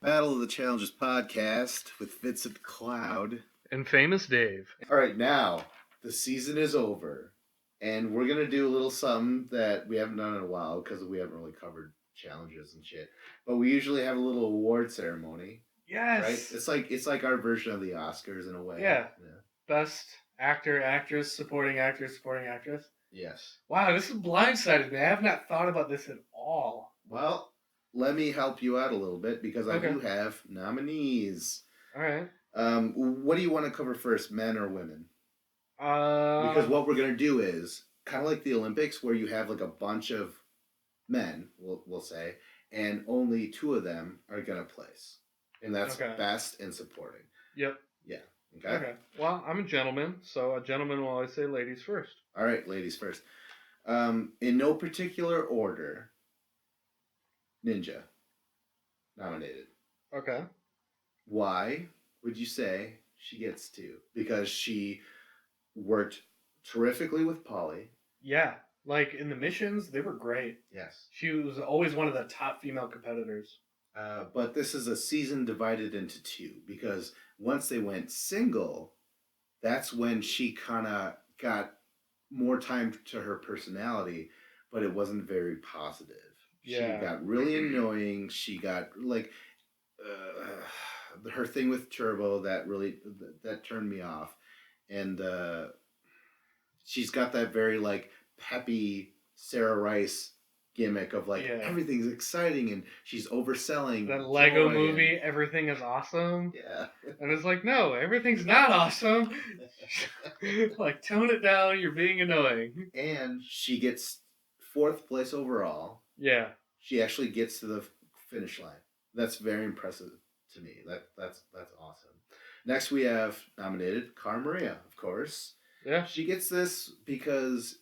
Battle of the Challenges podcast with Vincent Cloud. And Famous Dave. All right, now the season is over, and we're gonna do a little something that we haven't done in a while because we haven't really covered challenges and shit. But we usually have a little award ceremony, Yes. right? It's like our version of the Oscars in a way. Yeah. Best actor, actress, supporting actress. Yes. Wow, this has blindsided me. I have not thought about this at all. Well, let me help you out a little bit because I Okay. do have nominees. All right. What do you want to cover first, men or women? Because Because what we're gonna do is kind of like the Olympics, where you have like a bunch of men, we'll say, and only two of them are gonna place, and that's Okay. best and supporting. Yep. Yeah. Okay. Well, I'm a gentleman, so a gentleman will always say ladies first. All right, ladies first. In no particular order, Ninja nominated. Okay. Why would you say she gets to? Because she worked terrifically with Polly. Yeah. Like in the missions, they were great. Yes. She was always one of the top female competitors. But this is a season divided into two because once they went single, that's when she kind of got more time to her personality, but it wasn't very positive. Yeah. She got really annoying. She got like her thing with Turbo that turned me off, and she's got that very like peppy Sarah Rice gimmick of like everything's exciting and she's overselling that Lego movie everything is awesome. Yeah. And it's like, no, everything's not awesome. Like, tone it down, you're being annoying. And she gets 4th place overall. Yeah. She actually gets to the finish line. That's very impressive to me. That's awesome. Next we have nominated Cara Maria, of course. Yeah. She gets this because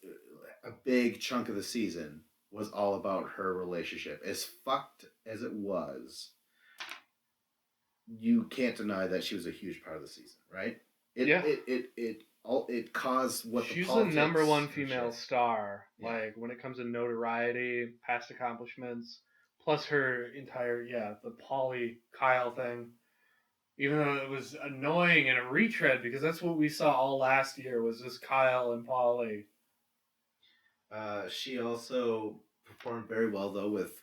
a big chunk of the season was all about her relationship. As fucked as it was, you can't deny that she was a huge part of the season, right? It caused what she's the number one female star. Yeah. Like when it comes to notoriety, past accomplishments, plus her entire the Polly Kyle thing. Even though it was annoying and a retread because that's what we saw all last year was this Kyle and Polly. She also performed very well though with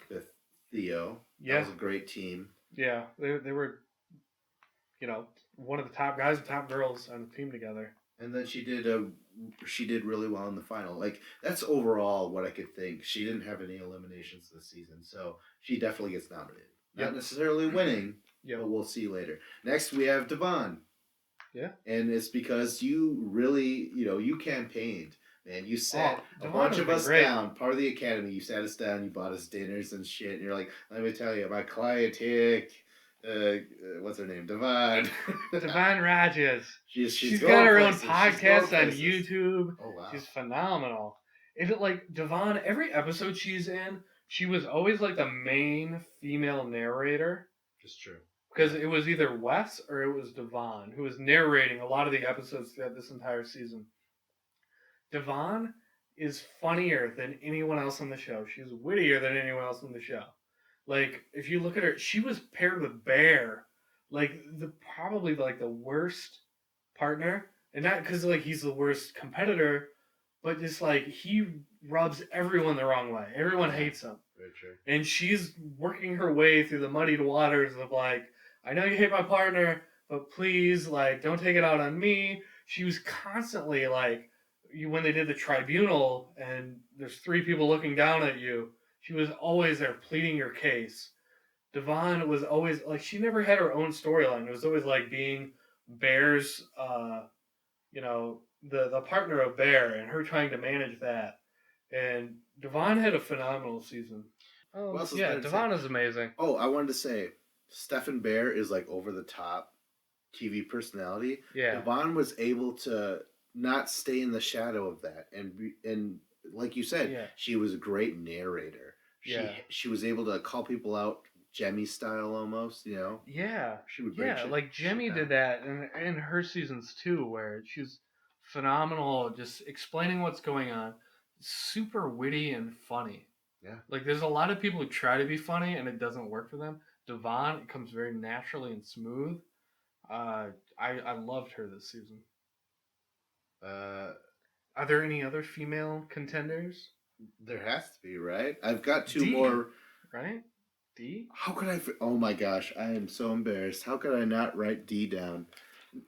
Theo. Yeah. That was a great team. Yeah, they were, one of the top guys and top girls on the team together. And then she did really well in the final. Like that's overall what I could think. She didn't have any eliminations this season, so she definitely gets nominated. Yep. Not necessarily winning, but we'll see later. Next we have Devon. Yeah. And it's because you really, you campaigned. Man, you sat a bunch of us down, part of the academy. You sat us down, you bought us dinners and shit. And you're like, let me tell you, my client here, what's her name? Devon. Devon Rogers. She's got her own podcast on YouTube. Oh, wow. She's phenomenal. Devon, every episode she's in, she was always like the main female narrator. It's true. Because it was either Wes or it was Devon who was narrating a lot of the episodes throughout this entire season. Devon is funnier than anyone else on the show. She's wittier than anyone else on the show. Like, if you look at her, she was paired with Bear. Like, probably the worst partner. And not because, he's the worst competitor, but just, he rubs everyone the wrong way. Everyone hates him. Very true. And she's working her way through the muddied waters of, I know you hate my partner, but please, don't take it out on me. She was constantly, when they did the tribunal and there's 3 people looking down at you, she was always there pleading your case. Devon was always, she never had her own storyline. It was always, being Bear's, the partner of Bear and her trying to manage that. And Devon had a phenomenal season. Oh, yeah, Devon is amazing. Oh, I wanted to say, Stephen Bear is, over the top TV personality. Yeah. Devon was able to not stay in the shadow of that, and like you said, she was a great narrator. She was able to call people out, Jemmy style almost. Yeah, she would break shit. Like Jemmy did that in her seasons too, where she's phenomenal, just explaining what's going on, super witty and funny. Yeah, there's a lot of people who try to be funny and it doesn't work for them. Devon, it comes very naturally and smooth. I loved her this season. Uh, Are there any other female contenders? there has to be, right? I've got two D, more. right? D? How could I? Oh my gosh, I am so embarrassed. How could I not write D down?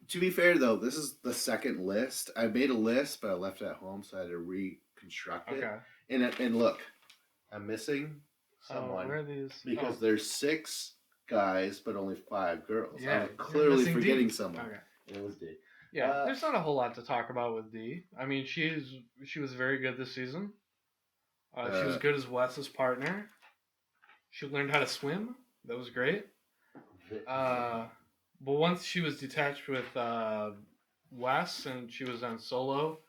To be fair, though, this is the second list. I made a list, but I left it at home, so I had to reconstruct it. Okay. And look, I'm missing Oh, someone where are these? because there's 6 guys, but only 5 girls. Yeah, I'm you're clearly missing forgetting D. someone. Okay. And it was D. Yeah, there's not a whole lot to talk about with D. I mean, she was very good this season. She was good as Wes's partner. She learned how to swim. That was great. But once she was detached with Wes and she was on Solo,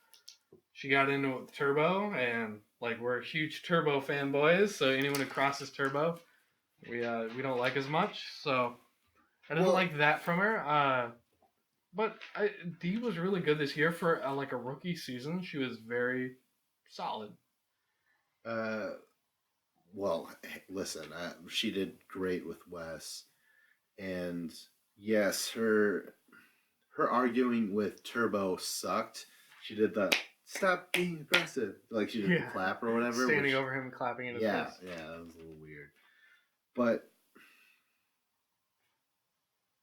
she got into it with Turbo, and like we're huge Turbo fanboys. So anyone who crosses Turbo, we don't like as much. So I didn't like that from her. But Dee was really good this year for like a rookie season. She was very solid. Well, listen, she did great with Wes, and yes, her arguing with Turbo sucked. She did the stop being aggressive, like she did the clap or whatever, standing over him, clapping in his face. Yeah, that was a little weird, but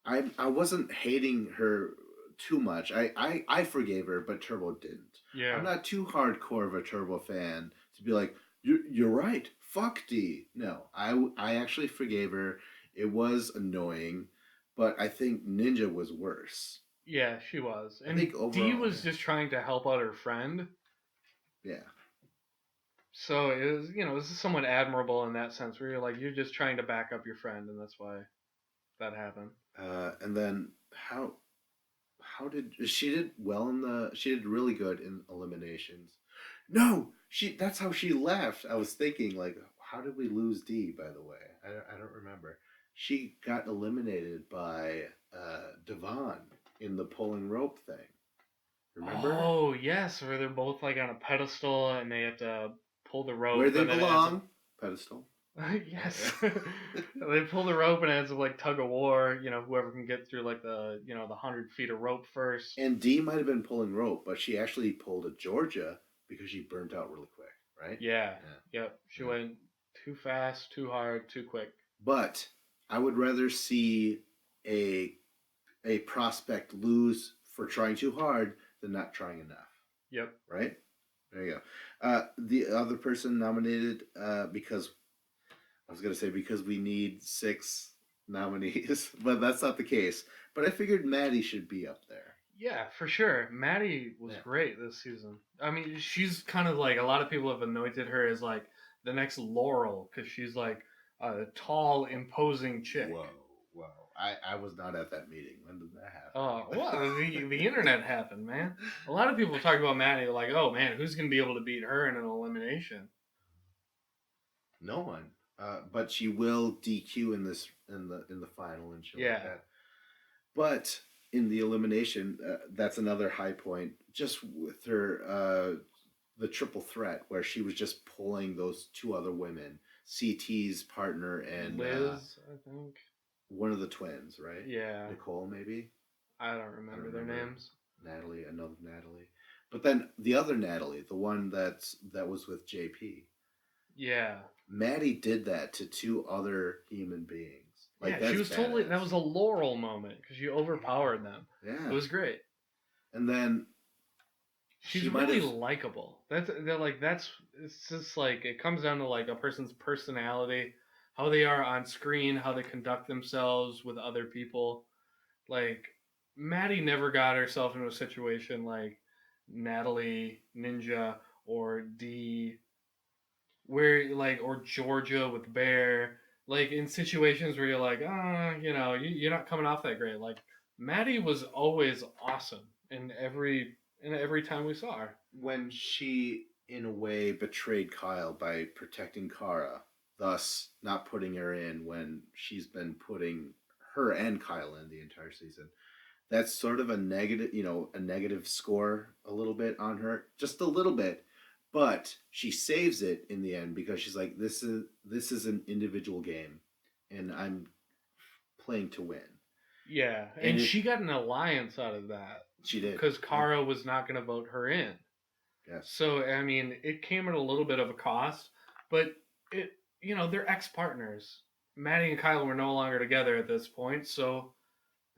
I wasn't hating her too much. I forgave her, but Turbo didn't. Yeah, I'm not too hardcore of a Turbo fan to be like, you're right. Fuck D. No, I actually forgave her. It was annoying, but I think Ninja was worse. Yeah, she was. And I think overall, Dee was just trying to help out her friend. Yeah. So it was, it was somewhat admirable in that sense, where you're just trying to back up your friend, and that's why that happened. And then how did she did well she did really good in eliminations. No, that's how she left. I was thinking like, how did we lose D? By the way, I don't remember. She got eliminated by Devon in the pulling rope thing. Remember? Oh yes, where they're both like on a pedestal and they have to pull the rope. Where they belong. Pedestal. Yes. They pull the rope and it ends up like tug of war. Whoever can get through like the 100 feet of rope first. And Dee might have been pulling rope, but she actually pulled a Georgia because she burnt out really quick, right? Yeah. Yep. She went too fast, too hard, too quick. But I would rather see a prospect lose for trying too hard than not trying enough. Yep. Right? There you go. The other person nominated because I was going to say because we need 6 nominees, but that's not the case. But I figured Maddie should be up there. Yeah, for sure. Maddie was great this season. I mean, she's kind of like, a lot of people have anointed her as like the next Laurel because she's like a tall, imposing chick. Whoa. I was not at that meeting. When did that happen? Oh, well, the internet happened, man. A lot of people talk about Maddie like, oh man, who's going to be able to beat her in an elimination? No one. But she will DQ in the final and shit like that. But in the elimination, that's another high point. Just with her, the triple threat where she was just pulling those 2 other women, CT's partner and Liz, I think. One of the twins, right? Yeah. Nicole, maybe. I don't remember their names. Natalie, another Natalie, but then the other Natalie, the one that was with JP. Yeah. Maddie did that to 2 other human beings. Like, yeah, she was totally. That was a Laurel moment because you overpowered them. Yeah, it was great. And then she's really likable. It's just like it comes down to like a person's personality, how they are on screen, how they conduct themselves with other people. Like Maddie never got herself into a situation like Natalie, Ninja, or Dee, where like, or Georgia with Bear. Like in situations where you're like, you're not coming off that great. Like Maddie was always awesome in every time we saw her. When she, in a way, betrayed Kyle by protecting Cara, thus not putting her in when she's been putting her and Kyle in the entire season. That's sort of a negative score a little bit on her, just a little bit. But she saves it in the end because she's like, this is an individual game, and I'm playing to win. Yeah, and she got an alliance out of that. She did. Because Cara was not going to vote her in. Yes. So, I mean, it came at a little bit of a cost, but they're ex-partners. Maddie and Kyle were no longer together at this point, so,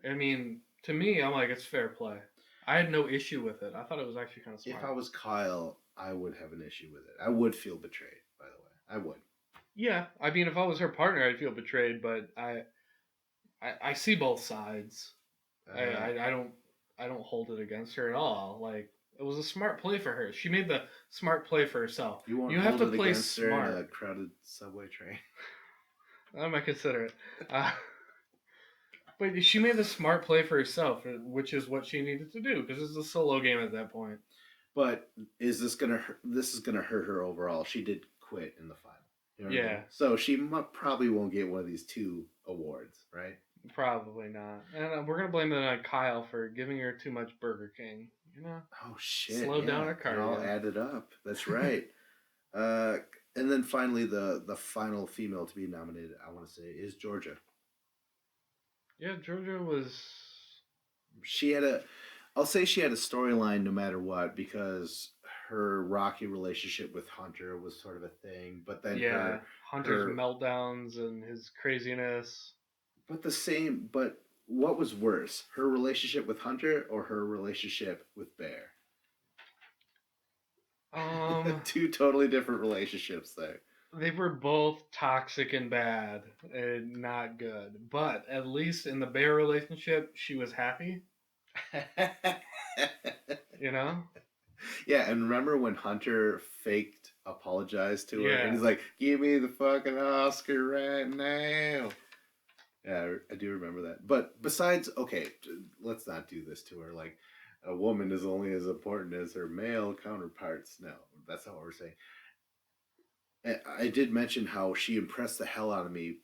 I mean, to me, I'm like, it's fair play. I had no issue with it. I thought it was actually kind of smart. If I was Kyle, I would have an issue with it. I would feel betrayed, by the way. I would. Yeah, I mean, if I was her partner, I'd feel betrayed, but I see both sides. I don't hold it against her at all. Like, it was a smart play for her. She made the smart play for herself. You have to play smart in a crowded subway train. I might consider it. But she made the smart play for herself, which is what she needed to do because it's a solo game at that point. But this is gonna hurt her overall? She did quit in the final. You know I mean? So she probably won't get one of these 2 awards, right? Probably not. And we're gonna blame it on Kyle for giving her too much Burger King. Oh shit! Slow down her cardio. It all added up. That's right. And then finally, the final female to be nominated, I want to say, is Georgia. Yeah, Georgia was. I'll say she had a storyline no matter what, because her rocky relationship with Hunter was sort of a thing, but then Hunter's meltdowns and his craziness. But what was worse, her relationship with Hunter or her relationship with Bear? 2 totally different relationships there. They were both toxic and bad and not good. But at least in the Bear relationship, she was happy. Yeah, and remember when Hunter faked apologized to her and he's like, give me the fucking Oscar right now. Yeah, I do remember that. But besides, okay, let's not do this to her. Like, a woman is only as important as her male counterparts. No, that's not what we're saying. I did mention how she impressed the hell out of me.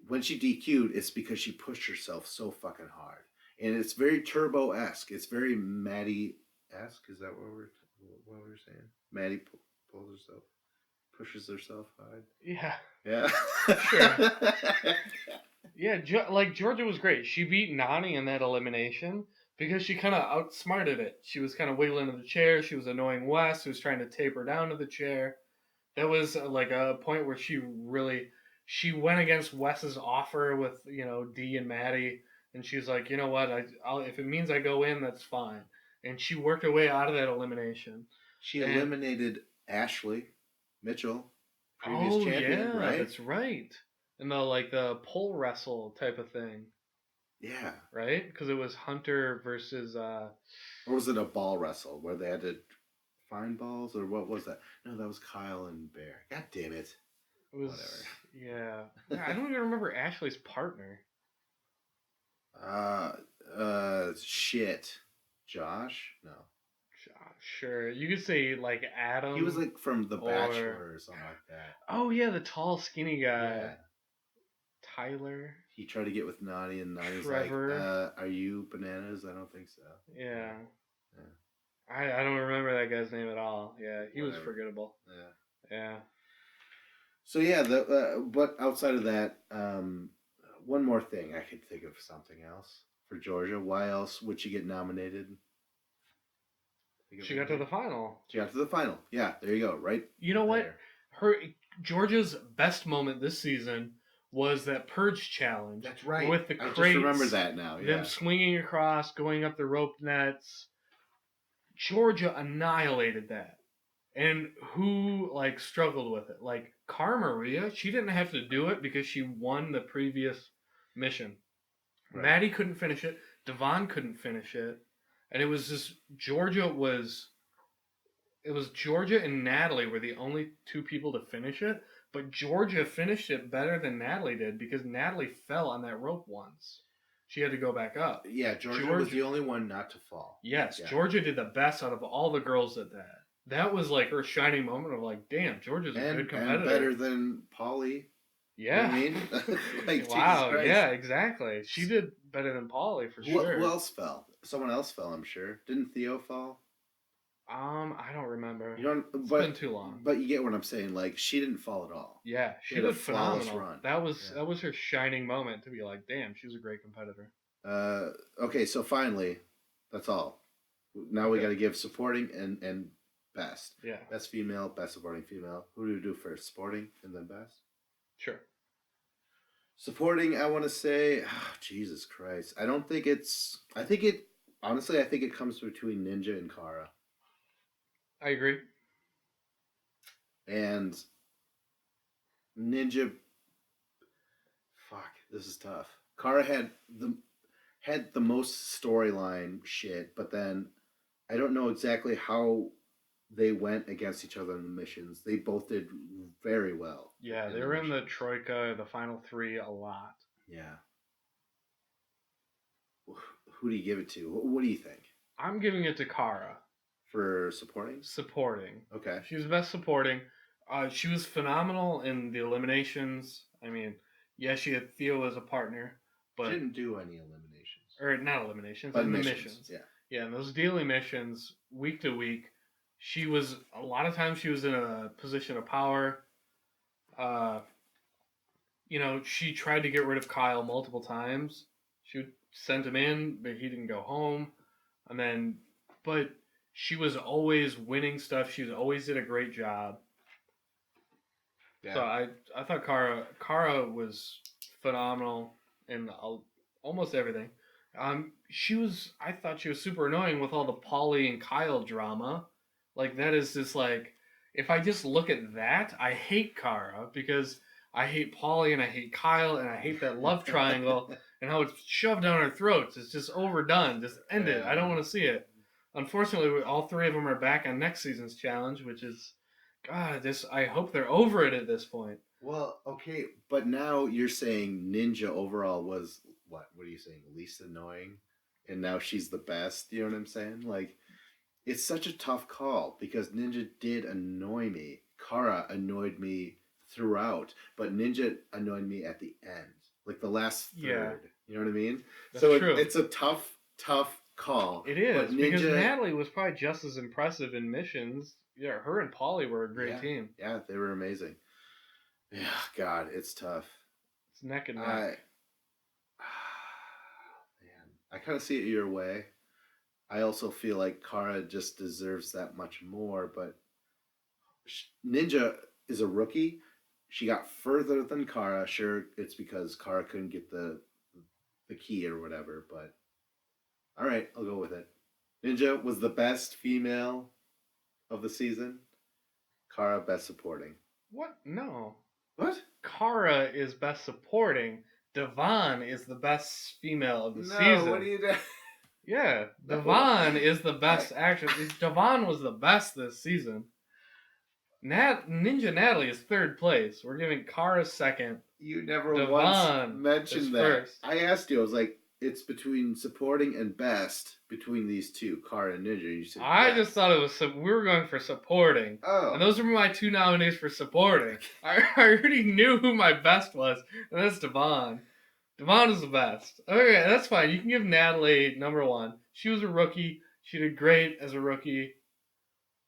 When she DQ'd, it's because she pushed herself so fucking hard. And it's very Turbo-esque. It's very Maddie-esque. Is that what we're saying? Maddie pushes herself hard. Yeah. Yeah. Sure. Yeah, Georgia was great. She beat Nany in that elimination because she kind of outsmarted it. She was kind of wiggling in the chair. She was annoying Wes, who was trying to tape her down to the chair. That was like a point where she went against Wes's offer with D and Maddie, and she's like, you know what, if it means I go in, that's fine. And she worked her way out of that elimination. She eliminated Ashley Mitchell, previous champion, right? That's right. And the pole wrestle type of thing. Yeah. Right? Because it was Hunter versus... Or was it a ball wrestle where they had to find balls? Or what was that? No, that was Kyle and Bear. God damn it. It was... Whatever. Yeah. I don't even remember Ashley's partner. Shit. Josh? No. Sure. You could say, Adam. He was, from The Bachelor or something like that. Oh, yeah, the tall, skinny guy. Yeah. Tyler. He tried to get with Nany, and Nany's like, are you bananas? I don't think so. Yeah. I don't remember that guy's name at all. Yeah, he was forgettable. Yeah. So, yeah, but outside of that, one more thing. I could think of something else for Georgia. Why else would she get nominated? She got to the final. Yeah, there you go. Right. You know what? Georgia's best moment this season was that Purge challenge. That's right. With the crates. I just remember that now. Yeah. Them swinging across, going up the rope nets. Georgia annihilated that. And who struggled with it? Cara Maria, she didn't have to do it because she won the previous mission. Right. Maddie couldn't finish it. Devon couldn't finish it. And it was just Georgia and Natalie were the only 2 people to finish it, but Georgia finished it better than Natalie did because Natalie fell on that rope once. She had to go back up. Yeah, Georgia was the only one not to fall. Yes, yeah. Georgia did the best out of all the girls at that. That was her shining moment of damn, Georgia's a good competitor. And better than Paulie. Yeah. You know what I mean? Wow, yeah, exactly. She did better than Paulie for sure. Who else fell? Someone else fell, I'm sure. Didn't Theo fall? I don't remember. You don't. It's But been too long. But you get what I'm saying. Like she didn't fall at all. Yeah, She she had a did flawless phenomenal. run. That was her shining moment to be like, damn, she's a great competitor. Okay, so finally, that's all. Now we got to give supporting and best. Yeah. Best female, best supporting female. Who do we do first? Supporting and then best? Sure. Supporting, I want to say, oh, Jesus Christ. I don't think it's. I think it. Honestly, I think it comes between Ninja and Kara. I agree. And Ninja. Fuck, this is tough. Kara had the most storyline shit, but then I don't know exactly how they went against each other in the missions. They both did very well. Yeah, they were in the Troika, the final three, a lot. Yeah. Who do you give it to? What do you think? I'm giving it to Kara. For supporting? Supporting. Okay. She was best supporting. She was phenomenal in the eliminations. I mean, yeah, she had Theo as a partner, but she didn't do any eliminations. Or not eliminations, but in the missions. missions. Yeah. Yeah, and those daily missions, week to week, she was a lot of times she was in a position of power. She tried to get rid of Kyle multiple times. She sent him in, but he didn't go home. But she was always winning stuff. She always did a great job. Yeah. So I thought Kara was phenomenal in almost everything. I thought she was super annoying with all the Paulie and Kyle drama. Like that is just like, if I just look at that, I hate Kara because I hate Paulie and I hate Kyle and I hate that love triangle and how it's shoved down our throats. It's just overdone. Just end it. I don't want to see it. Unfortunately, all three of them are back on next season's challenge, which is, God, I hope they're over it at this point. Well, okay, but now you're saying Ninja overall was what? What are you saying? Least annoying, and now she's the best. You know what I'm saying? Like, it's such a tough call because Ninja did annoy me. Kara annoyed me throughout, but Ninja annoyed me at the end, like the last third. Yeah. You know what I mean? That's true. It's a tough call. It is, but Ninja, because Natalie was probably just as impressive in missions. Yeah, her and Paulie were a great team. Yeah, they were amazing. Yeah, God, it's tough. It's neck and neck. Man, I kind of see it your way. I also feel like Kara just deserves that much more, but Ninja is a rookie. She got further than Kara. Sure, it's because Kara couldn't get the key or whatever, but all right, I'll go with it. Ninja was the best female of the season. Kara, best supporting. What? No. What? Kara is best supporting. Devon is the best female of the season. No, what are you doing? Yeah, Devon is the best actress. Devon was the best this season. Ninja Natalie is third place. We're giving Kara second. You never once mentioned that. First. I asked you. I was like, it's between supporting and best between these two, Kara and Ninja. You said I just thought it was we were going for supporting. Oh, and those were my two nominees for supporting. I already knew who my best was, and that's Devon. Devon is the best. Okay, that's fine. You can give Natalie number one. She was a rookie. She did great as a rookie.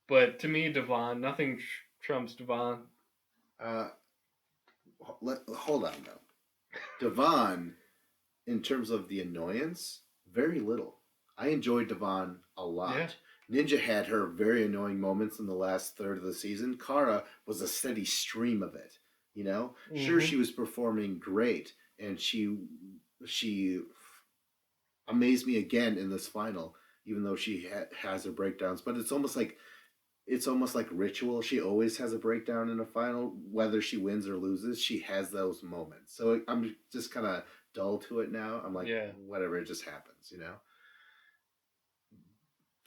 But to me, Devon, nothing trumps Devon. Hold on, though. Devon, in terms of the annoyance, very little. I enjoyed Devon a lot. Yeah. Ninja had her very annoying moments in the last third of the season. Kara was a steady stream of it. You know? Mm-hmm. Sure, she was performing great. And she amazed me again in this final, even though she has her breakdowns. But it's almost like ritual. She always has a breakdown in a final, whether she wins or loses. She has those moments. So I'm just kind of dull to it now. I'm like, whatever, it just happens, you know.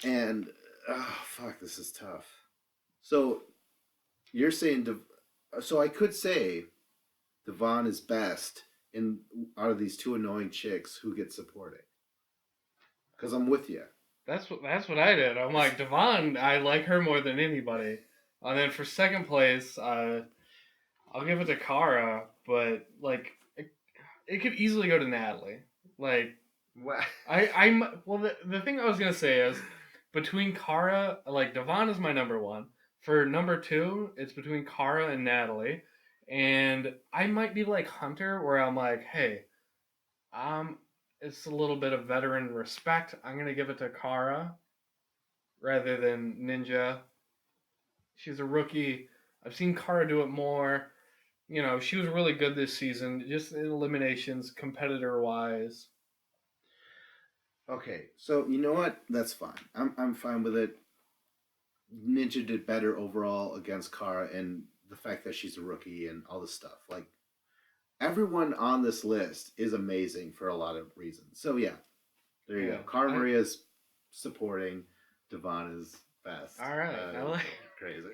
And fuck, this is tough. So you're saying, so I could say Devon is best. And out of these two annoying chicks, who gets supporting? Because I'm with you. That's what I did. I'm like, Devon, I like her more than anybody. And then for second place, I'll give it to Kara, but like, it could easily go to Natalie. Like, what? the thing I was gonna say is, between Kara, like Devon is my number one. For number two, it's between Kara and Natalie. And I might be like Hunter, where I'm like, hey, it's a little bit of veteran respect. I'm gonna give it to Kara rather than Ninja. She's a rookie. I've seen Kara do it more. You know, she was really good this season, just in eliminations, competitor wise. Okay, so you know what? That's fine. I'm fine with it. Ninja did better overall against Kara, and the fact that she's a rookie and all this stuff. Like everyone on this list is amazing for a lot of reasons. So yeah, there you go. Cara Maria's supporting. Devon is best. All right, I like crazy.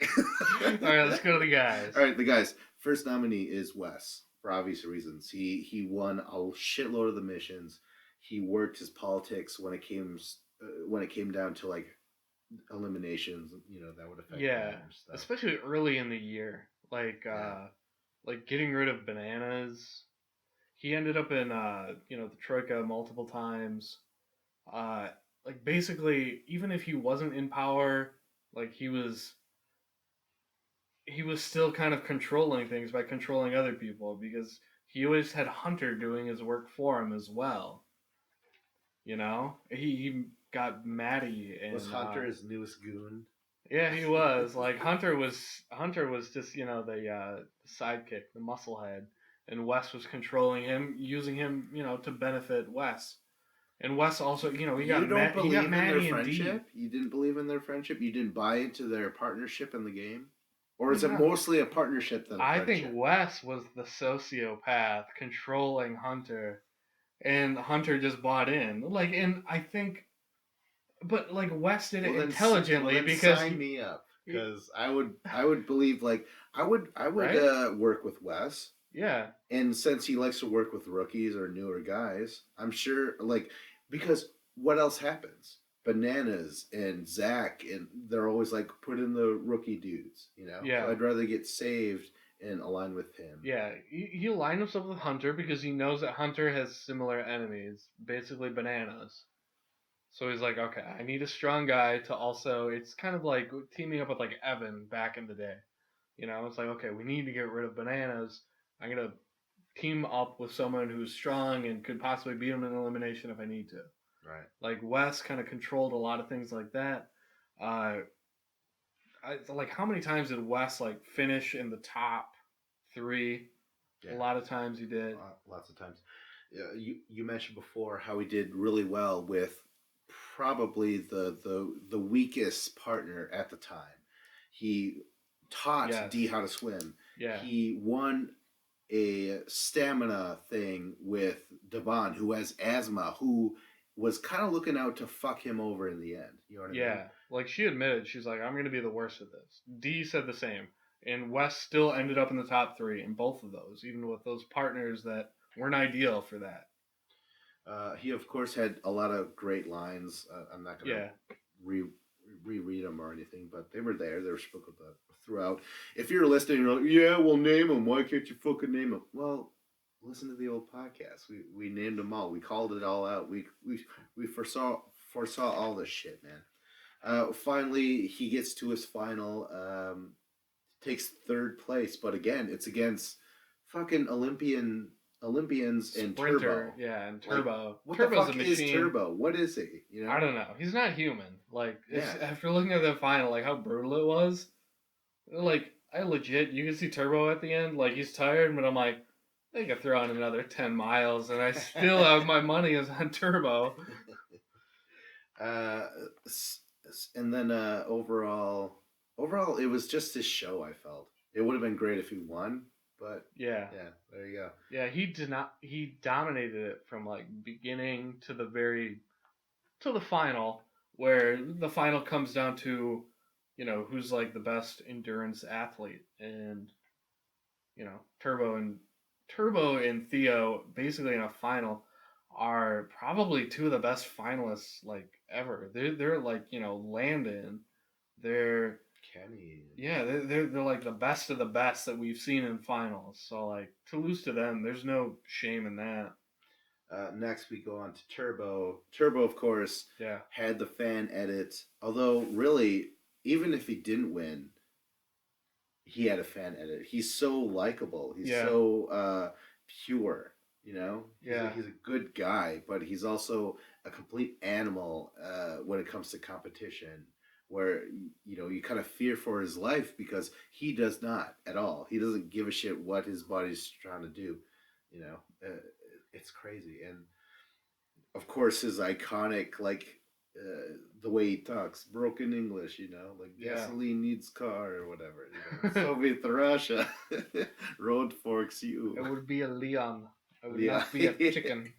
All right, let's go to the guys. All right, the guys. First nominee is Wes for obvious reasons. He won a shitload of the missions. He worked his politics when it came down to like eliminations. You know that would affect stuff. Especially early in the year, like getting rid of bananas. He ended up in the Troika multiple times. Like basically, even if he wasn't in power, like he was still kind of controlling things by controlling other people because he always had Hunter doing his work for him as well. You know, he got Maddie and was Hunter his newest goon. Yeah, he was. Like Hunter was just the sidekick, the musclehead, and Wes was controlling him, using him to benefit Wes. And Wes also, he got he got Maddie and friendship. You didn't believe in their friendship. You didn't buy into their partnership in the game, or is it mostly a partnership than? I think Wes was the sociopath controlling Hunter, and Hunter just bought in. Like, and I think, but like Wes did it intelligently because sign me up because I would believe like I would right? Work with Wes. Yeah. And since he likes to work with rookies or newer guys, I'm sure, like, because what else happens? Bananas and Zach, and they're always like, put in the rookie dudes, you know? Yeah. So I'd rather get saved and align with him. Yeah. He aligned himself with Hunter because he knows that Hunter has similar enemies, basically bananas. So he's like, okay, I need a strong guy to also. It's kind of like teaming up with like Evan back in the day. You know, it's like, okay, we need to get rid of bananas. I'm gonna team up with someone who's strong and could possibly beat him in elimination if I need to. Right. Like Wes kind of controlled a lot of things like that. Like how many times did Wes like finish in the top 3? Yeah. A lot of times he did. Lots of times. You mentioned before how he did really well with probably the weakest partner at the time. He taught Dee how to swim. Yeah. He won a stamina thing with Devon, who has asthma, who was kind of looking out to fuck him over in the end. You know what I mean? Yeah. Like she admitted, she's like, I'm going to be the worst at this. Dee said the same. And Wes still ended up in the top 3 in both of those, even with those partners that weren't ideal for that. He, of course, had a lot of great lines. I'm not going to reread them or anything, but they were there. They were spoken throughout. If you're listening, you're like, yeah, we'll name them. Why can't you fucking name them? Well, listen to the old podcast. We named them all. We called it all out. We foresaw all this shit, man. Finally, he gets to his final. Takes 3rd place, but again, it's against fucking Olympians and Sprinter, Turbo. Yeah, and Turbo. Like, what Turbo's the fuck is Turbo? What is he? You know? I don't know. He's not human. Like, after looking at the final, like how brutal it was, like I legit, you can see Turbo at the end. Like he's tired, but I'm like, they could throw in another 10 miles, and I still have my money is on Turbo. And then overall, it was just his show. I felt it would have been great if he won. But yeah, there you go. Yeah, he dominated it from like beginning to the final, where the final comes down to, who's like the best endurance athlete, and Turbo and Theo basically in a final are probably 2 of the best finalists like ever. They're like Landon, they're Kenny. Yeah, they're like the best of the best that we've seen in finals. So like to lose to them, there's no shame in that. Next, we go on to Turbo. Turbo, of course, had the fan edit. Although, really, even if he didn't win, he had a fan edit. He's so likable. He's so pure. You know, he's a good guy, but he's also a complete animal when it comes to competition. Where you kind of fear for his life because he does not at all. He doesn't give a shit what his body's trying to do. It's crazy, and of course his iconic the way he talks, broken English, like gasoline needs car or whatever. Soviet Russia, road forks you. It would be a Leon. It would not be a chicken.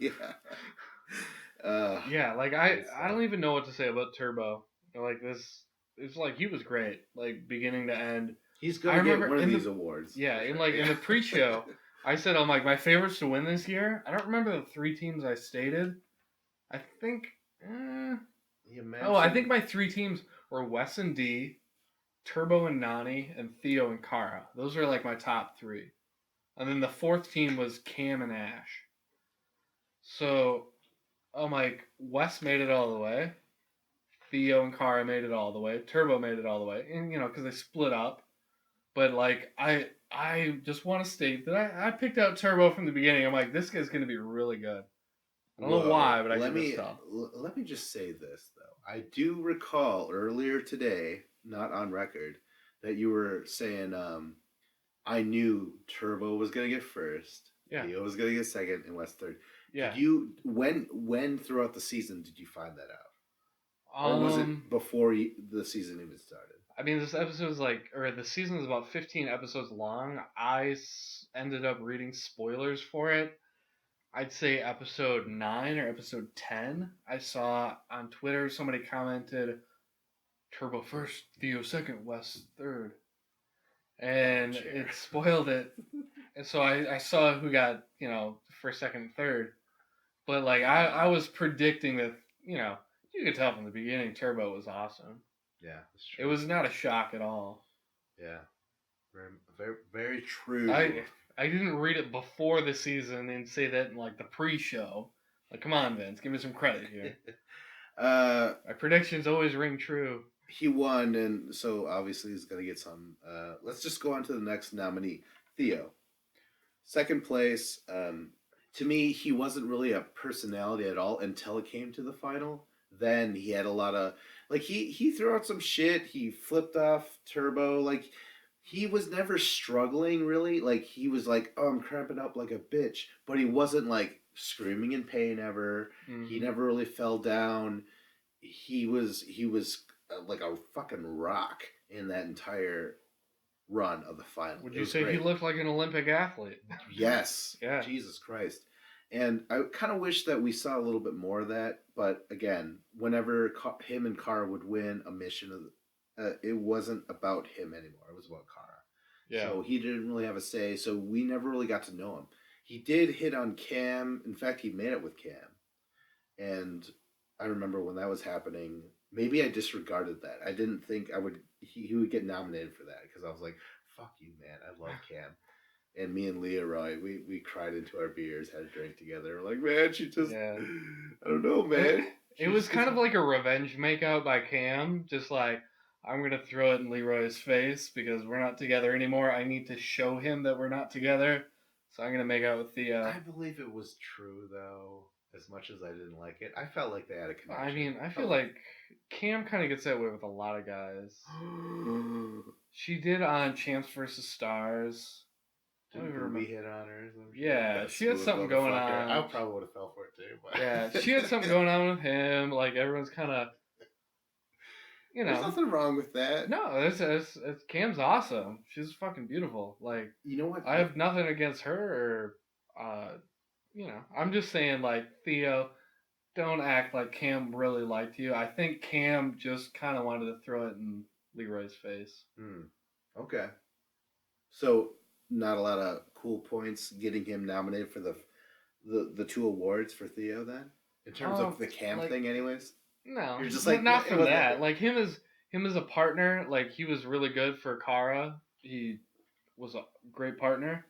Like I don't even know what to say about Turbo. Like this, it's like he was great, like beginning to end. He's gonna get one of these awards. Yeah, in in the pre-show, I said I'm like my favorites to win this year. I don't remember the 3 teams I stated. I think. I think my 3 teams were Wes and D, Turbo and Nani, and Theo and Kara. Those are like my top 3. And then the 4th team was Cam and Ash. So I'm like, Wes made it all the way. Theo and Kara made it all the way. Turbo made it all the way. And, because they split up. But, like, I just want to state that I picked out Turbo from the beginning. I'm like, this guy's going to be really good. I don't know why, but I can just tell. Let me just say this, though. I do recall earlier today, not on record, that you were saying I knew Turbo was going to get first. Yeah. Theo was going to get second and Wes third. Yeah. When throughout the season did you find that out? Or was it before the season even started? I mean, this episode was the season is about 15 episodes long. I ended up reading spoilers for it. I'd say episode 9 or episode 10. I saw on Twitter somebody commented, Turbo first, Theo second, Wes third. And it spoiled it. And so I saw who got, first, second, third. But, I was predicting that, you could tell from the beginning Turbo was awesome. Yeah, that's true. It was not a shock at all. Yeah. Very, very, very true. I didn't read it before the season and say that in, the pre-show. Come on, Vince. Give me some credit here. My predictions always ring true. He won, and so obviously he's going to get some. Let's just go on to the next nominee, Theo. Second place. To me, he wasn't really a personality at all until it came to the final. Then he had a lot of... he threw out some shit. He flipped off Turbo. He was never struggling, really. He was like, oh, I'm cramping up like a bitch. But he wasn't, screaming in pain ever. Mm-hmm. He never really fell down. He was like a fucking rock in that entire run of the final. Would you say great. He looked like an Olympic athlete? Yes. Yeah. Jesus Christ. And I kind of wish that we saw a little bit more of that. But again, whenever him and Kara would win a mission, it wasn't about him anymore. It was about Kara. Yeah. So he didn't really have a say. So we never really got to know him. He did hit on Cam. In fact, he made it with Cam. And I remember when that was happening, maybe I disregarded that. I didn't think he would get nominated for that because I was like, fuck you, man. I love Cam. And me and Leroy, we cried into our beers, had a drink together. We're like, man, she just, I don't know, man. It was kind of like a revenge makeout by Cam. Just like, I'm going to throw it in Leroy's face because we're not together anymore. I need to show him that we're not together. So I'm going to make out with Theo. I believe it was true, though, as much as I didn't like it. I felt like they had a connection. I mean, I feel like Cam kind of gets that way with a lot of guys. She did on Champs vs. Stars. Didn't we hit on her? Yeah, she had something going on. I probably would have fell for it too. But. Yeah, she had something going on with him. Everyone's kind of, There's nothing wrong with that. No, it's Cam's awesome. She's fucking beautiful. You know what? I have nothing against her or, I'm just saying, Theo, don't act like Cam really liked you. I think Cam just kind of wanted to throw it in Leroy's face. Okay. So... not a lot of cool points getting him nominated for the 2 awards for Theo then? In terms of the Cam thing anyways? No. You're just not from that. Him as a partner, he was really good for Kara. He was a great partner.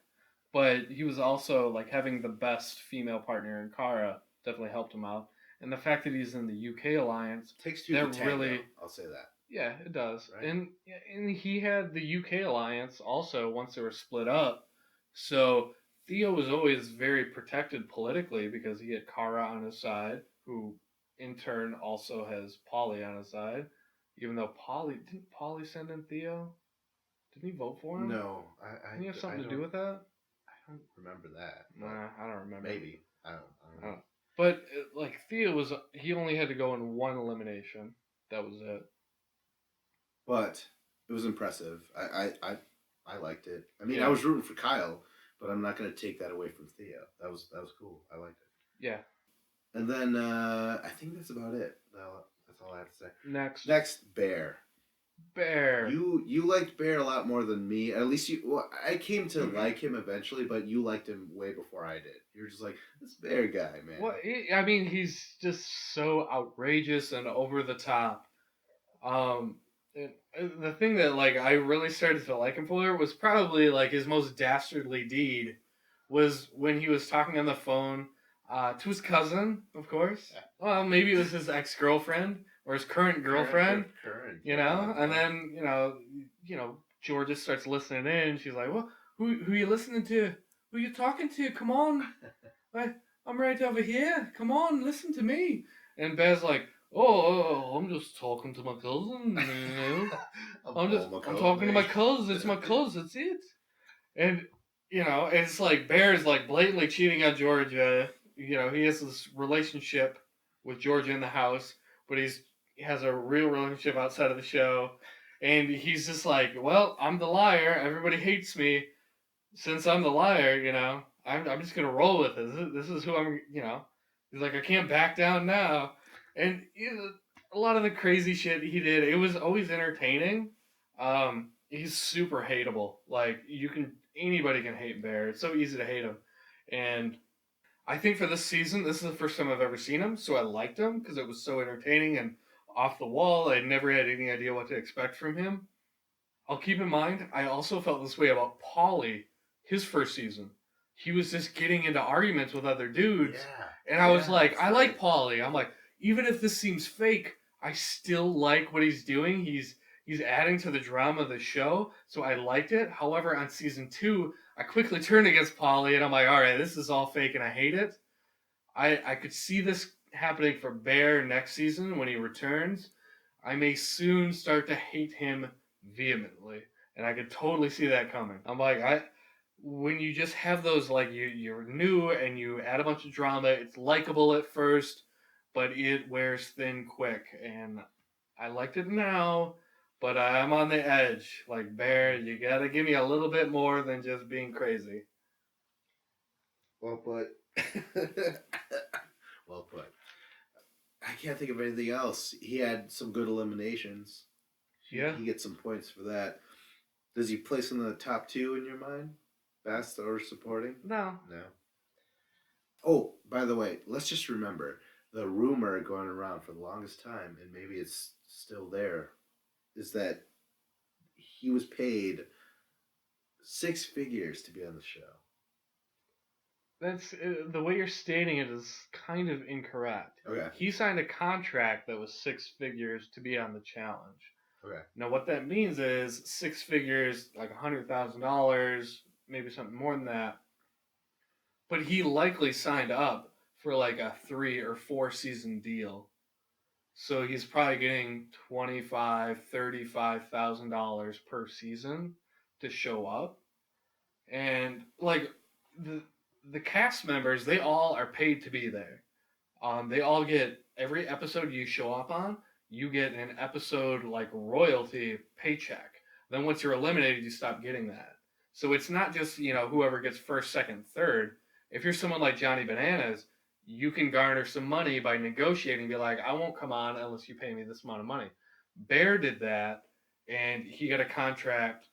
But he was also like having the best female partner in Kara definitely helped him out, and the fact that he's in the UK alliance Takes two to tango. I'll say that. Yeah, it does. Right. And he had the UK alliance also once they were split up. So Theo was always very protected politically because he had Kara on his side, who in turn also has Polly on his side. Even though didn't Polly send in Theo? Didn't he vote for him? No, Didn't he have something to do with that? I don't remember that. Nah, I don't remember. Maybe I don't know. But like Theo he only had to go in one elimination. That was it. But it was impressive. I liked it. I mean, Yeah. I was rooting for Kyle, but I'm not going to take that away from Theo. That was cool. I liked it. Yeah. And then I think that's about it. That's all I have to say. Next, Bear. Bear. You liked Bear a lot more than me. At least you. Well, I came to like him eventually, but you liked him way before I did. You're just like this Bear guy, man. Well, I mean, he's just so outrageous and over the top. The thing that like I really started to like him for was probably like his most dastardly deed was when he was talking on the phone to his cousin, of course. Yeah. Well, maybe it was his ex-girlfriend or his current girlfriend. Current. You know, and then Georgia starts listening in. And she's like, "Well, who you listening to? Who you talking to? Come on, I'm right over here. Come on, listen to me." And Bear's like, "Oh, I'm just talking to my cousin. You know, I'm talking to my cousin. It's my cousin. It's it." And it's like Bear's like blatantly cheating on Georgia. He has this relationship with Georgia in the house, but he has a real relationship outside of the show. And he's just like, well, I'm the liar. Everybody hates me. Since I'm the liar, I'm just going to roll with it. This is who I'm. He's like, I can't back down now. And a lot of the crazy shit he did, it was always entertaining. He's super hateable. Like, anybody can hate Bear. It's so easy to hate him. And I think for this season, this is the first time I've ever seen him, so I liked him because it was so entertaining and off the wall. I never had any idea what to expect from him. I'll keep in mind, I also felt this way about Paulie, his first season. He was just getting into arguments with other dudes. Yeah. And I was like, I like Paulie. I'm like, even if this seems fake, I still like what he's doing. He's adding to the drama of the show, so I liked it. However, on season 2, I quickly turned against Paulie, and I'm like, all right, this is all fake, and I hate it. I could see this happening for Bear next season when he returns. I may soon start to hate him vehemently, and I could totally see that coming. I'm like, when you just have those, like, you're new and you add a bunch of drama, it's likable at first, but it wears thin quick, and I liked it now, but I'm on the edge. Like, Bear, you gotta give me a little bit more than just being crazy. Well put. Well put. I can't think of anything else. He had some good eliminations. Yeah. He gets some points for that. Does he place in the top 2 in your mind? Best or supporting? No. Oh, by the way, let's just remember the rumor going around for the longest time, and maybe it's still there, is that he was paid 6 figures to be on the show. That's the way you're stating it is kind of incorrect. Okay. He signed a contract that was 6 figures to be on the challenge. Okay. Now, what that means is 6 figures, like $100,000, maybe something more than that. But he likely signed up for like a 3 or 4 season deal. So he's probably getting $25,000, $35,000 per season to show up. And like the cast members, they all are paid to be there. They all get every episode you show up on, you get an episode like royalty paycheck. Then once you're eliminated, you stop getting that. So it's not just whoever gets first, second, third. If you're someone like Johnny Bananas, you can garner some money by negotiating. Be like, I won't come on unless you pay me this amount of money. Bear did that, and he got a contract.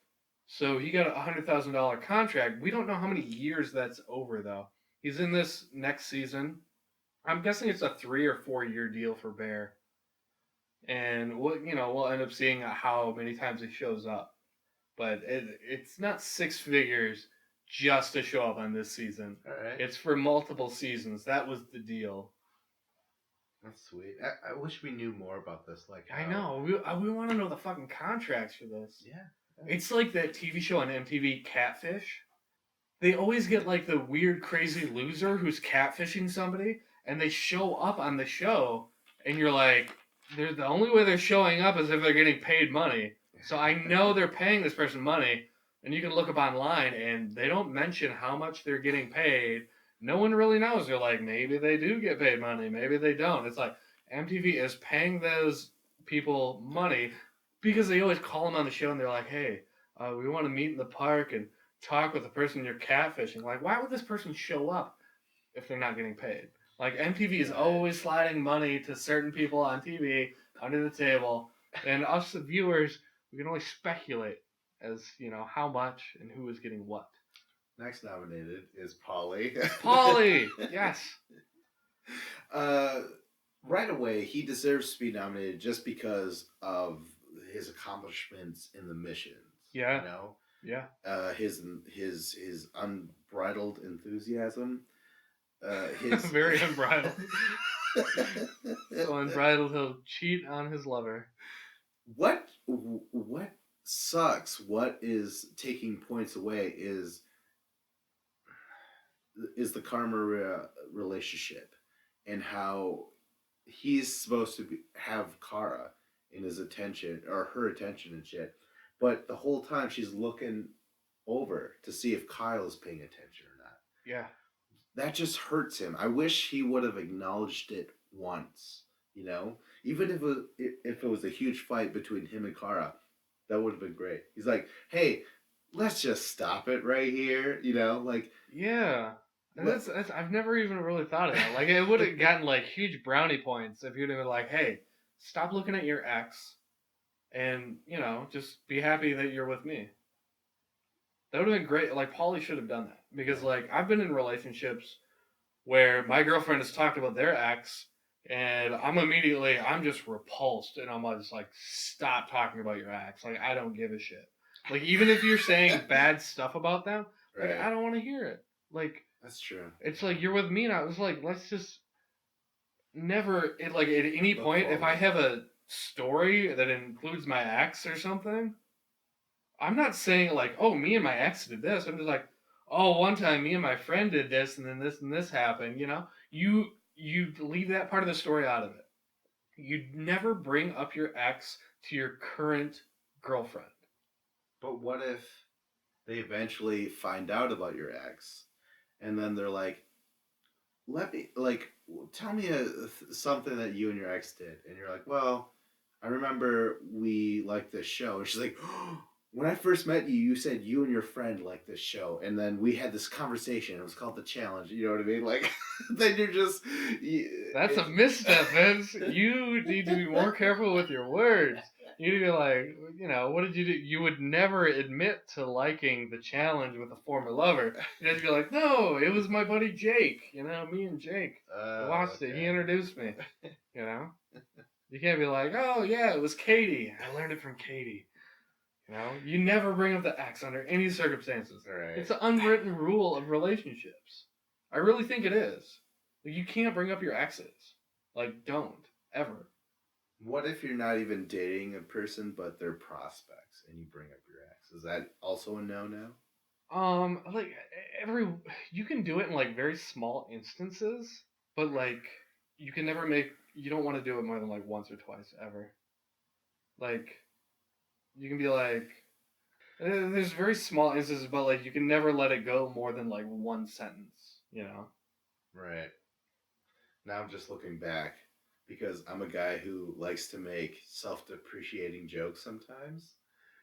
So he got a $100,000 contract. We don't know how many years that's over, though. He's in this next season. I'm guessing it's a 3 or 4 year deal for Bear. And we'll end up seeing how many times he shows up. But it's not 6 figures just to show up on this season. All right. It's for multiple seasons. That was the deal. That's sweet. I wish we knew more about this. Like, I know. We want to know the fucking contracts for this. Yeah. It's like that TV show on MTV, Catfish. They always get like the weird, crazy loser who's catfishing somebody, and they show up on the show, and you're like, they're the only way they're showing up is if they're getting paid money. So I know they're paying this person money, and you can look up online, and they don't mention how much they're getting paid. No one really knows. They're like, maybe they do get paid money, maybe they don't. It's like MTV is paying those people money because they always call them on the show, and they're like, hey, we want to meet in the park and talk with the person you're catfishing. Like, why would this person show up if they're not getting paid? Like, MTV is always sliding money to certain people on TV under the table, and us, the viewers, we can only speculate as, you know, how much and who is getting what. Next nominated is Pauly. Pauly! Yes! Right away, he deserves to be nominated just because of his accomplishments in the missions. Yeah. You know? Yeah. His unbridled enthusiasm. Very unbridled. So unbridled, he'll cheat on his lover. What sucks? What is taking points away is the Karma relationship, and how he's supposed to have Kara in his attention or her attention and shit, but the whole time she's looking over to see if Kyle's paying attention or not. Yeah. That just hurts him. I wish he would have acknowledged it once, you know? Even if it was a huge fight between him and Kara, that would have been great. He's like, hey, let's just stop it right here, you know? Like, yeah. And that's I've never even really thought of that. Like, it would have gotten, like, huge brownie points if you'd have been like, hey, stop looking at your ex and, you know, just be happy that you're with me. That would have been great. Like, Pauly should have done that. Because, like, I've been in relationships where my girlfriend has talked about their ex, and I'm just repulsed, and I'm just like, stop talking about your ex. Like, I don't give a shit. Like, even if you're saying bad stuff about them, like, right. I don't want to hear it. Like, that's true. It's like, you're with me now. It's like, let's just never, like, at any point, if I have a story that includes my ex or something, I'm not saying, like, oh, me and my ex did this. I'm just like, oh, one time me and my friend did this, and then this and this happened, you know? You leave that part of the story out of it. You never bring up your ex to your current girlfriend. But what if they eventually find out about your ex, and then they're like, tell me something that you and your ex did. And you're like, well, I remember we liked this show. And she's like, oh, when I first met you, you said you and your friend liked this show. And then we had this conversation. It was called The Challenge. You know what I mean? Like, then you're just... That's a misstep, Vince. You need to be more careful with your words. You need to be like, you know, what did you do? You would never admit to liking The Challenge with a former lover. You'd have to be like, no, it was my buddy Jake. You know, me and Jake. I watched it. He introduced me. You know? You can't be like, oh, yeah, it was Katie. I learned it from Katie. You know? You never bring up the ex under any circumstances. Right. It's an unwritten rule of relationships. I really think it is. Like, you can't bring up your exes. Like, don't. Ever. What if you're not even dating a person, but they're prospects, and you bring up your ex? Is that also a no-no? Like, you can do it in, like, very small instances, but, like, you don't want to do it more than, like, once or twice, ever. Like, you can be like, there's very small instances, but, like, you can never let it go more than, like, one sentence, you know? Right. Now I'm just looking back, because I'm a guy who likes to make self-depreciating jokes sometimes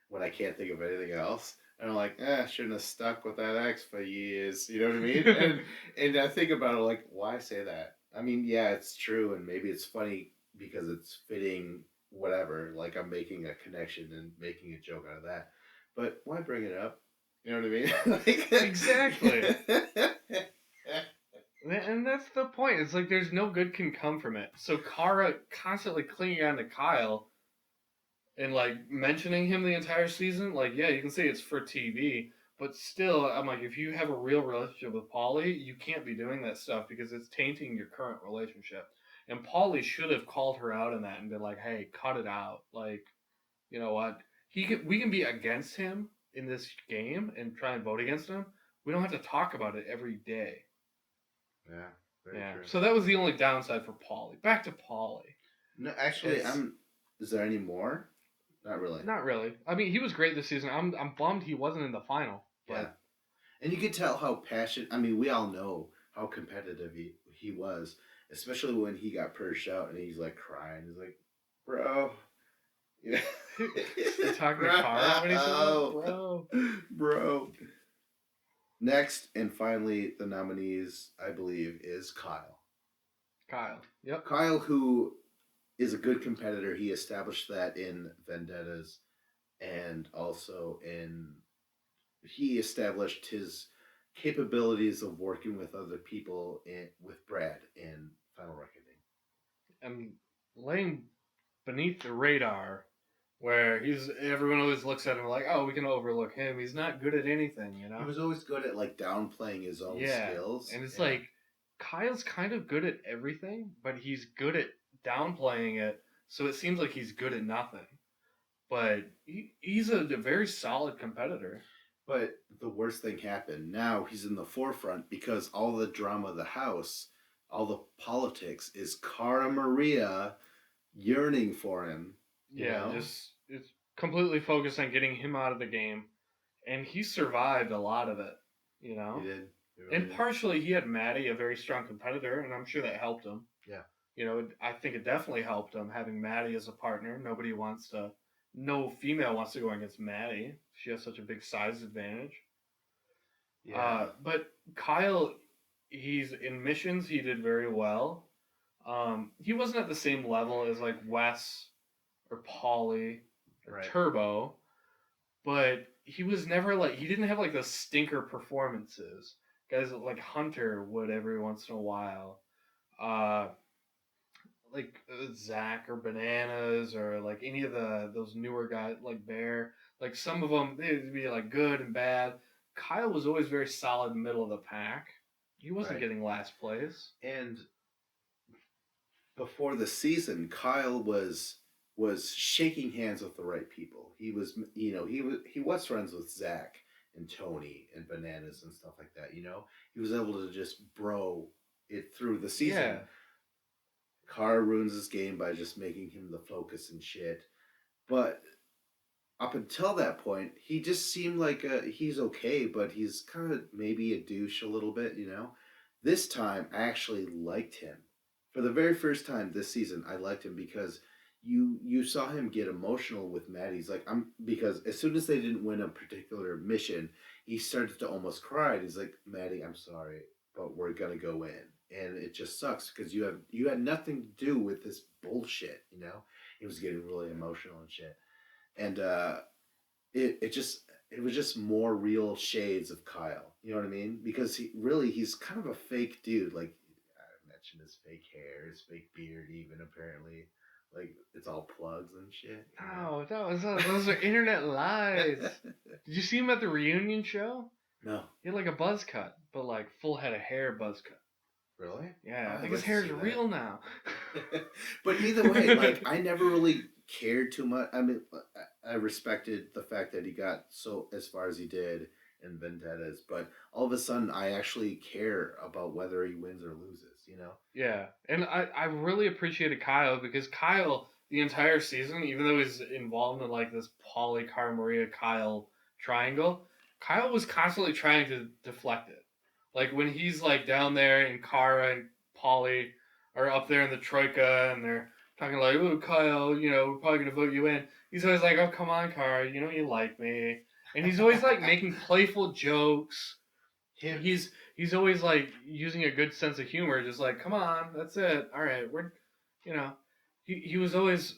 when I can't think of anything else. And I'm like, shouldn't have stuck with that ex for years. You know what I mean? and I think about it like, why say that? I mean, yeah, it's true, and maybe it's funny because it's fitting whatever. Like, I'm making a connection and making a joke out of that. But why bring it up? You know what I mean? Like, exactly. And that's the point. It's like there's no good can come from it. So Kara constantly clinging on to Kyle and, like, mentioning him the entire season, like, yeah, you can say it's for TV, But still, I'm like, if you have a real relationship with Paulie, you can't be doing that stuff because it's tainting your current relationship. And Paulie should have called her out in that and been like, "Hey, cut it out. Like, you know what? We can be against him in this game and try and vote against him. We don't have to talk about it every day." Yeah, very true. So that was the only downside for Paulie. Back to Paulie. No, actually, is there any more? Not really. Not really. I mean, he was great this season. I'm bummed he wasn't in the final. But... Yeah. And you could tell how passionate. I mean, we all know how competitive he was, especially when he got purged out and he's like crying. He's like, "Bro." You know? You're talking to Cara when he said that? Bro. Next and finally, the nominees, I believe, is Kyle. Yep. Kyle, who is a good competitor. He established that in Vendettas, and also he established his capabilities of working with other people with Brad in Final Reckoning. And laying beneath the radar, where everyone always looks at him like, oh, we can overlook him. He's not good at anything, you know? He was always good at like downplaying his own skills. And it's like, Kyle's kind of good at everything, but he's good at downplaying it, so it seems like he's good at nothing. But he's a very solid competitor. But the worst thing happened. Now he's in the forefront because all the drama of the house, all the politics, is Cara Maria yearning for him. It's completely focused on getting him out of the game, and he survived a lot of it. You know, he did. And partially he had Maddie, a very strong competitor, and I'm sure that helped him. Yeah. I think it definitely helped him having Maddie as a partner. No female wants to go against Maddie. She has such a big size advantage. Yeah. But Kyle, he's in missions. He did very well. He wasn't at the same level as like Wes or Paulie or Turbo, but he was never like, he didn't have like the stinker performances. Guys like Hunter would every once in a while. Like Zach or Bananas or like any of those newer guys like Bear. Like some of them, they'd be like good and bad. Kyle was always very solid middle of the pack. He wasn't getting last place. And before the season, Kyle was shaking hands with the right people. He was, he was friends with Zach and Tony and Bananas and stuff like that. He was able to just bro it through the season. Yeah. Cara ruins his game by just making him the focus and shit. But up until that point, he just seemed like he's okay, but he's kind of maybe a douche a little bit, This time, I actually liked him. For the very first time this season, I liked him because you saw him get emotional with Maddie. He's like, because as soon as they didn't win a particular mission, he started to almost cry. He's like, Maddie, I'm sorry, but we're gonna go in. And it just sucks because you had nothing to do with this bullshit, He was getting really emotional and shit. And it was just more real shades of Kyle. You know what I mean? Because he's kind of a fake dude. Like I mentioned his fake hair, his fake beard even apparently. Like it's all plugs and shit. No, those are internet lies. Did you see him at the reunion show? No. He had like a buzz cut, but like full head of hair buzz cut. Really? Yeah, I think his hair is real now. But either way, like I never really cared too much. I mean, I respected the fact that he got so as far as he did in Vendettas, but all of a sudden I actually care about whether he wins or loses, Yeah, and I really appreciated Kyle because Kyle, the entire season, even though he's involved in like this Paulie, Cara Maria, Kyle triangle, Kyle was constantly trying to deflect it. Like when he's like down there and Cara and Paulie are up there in the troika and they're talking like, oh, Kyle, we're probably going to vote you in. He's always like, oh, come on, Cara, you like me. And he's always like making playful jokes. He's always like using a good sense of humor, just like, come on, that's it. All right, he was always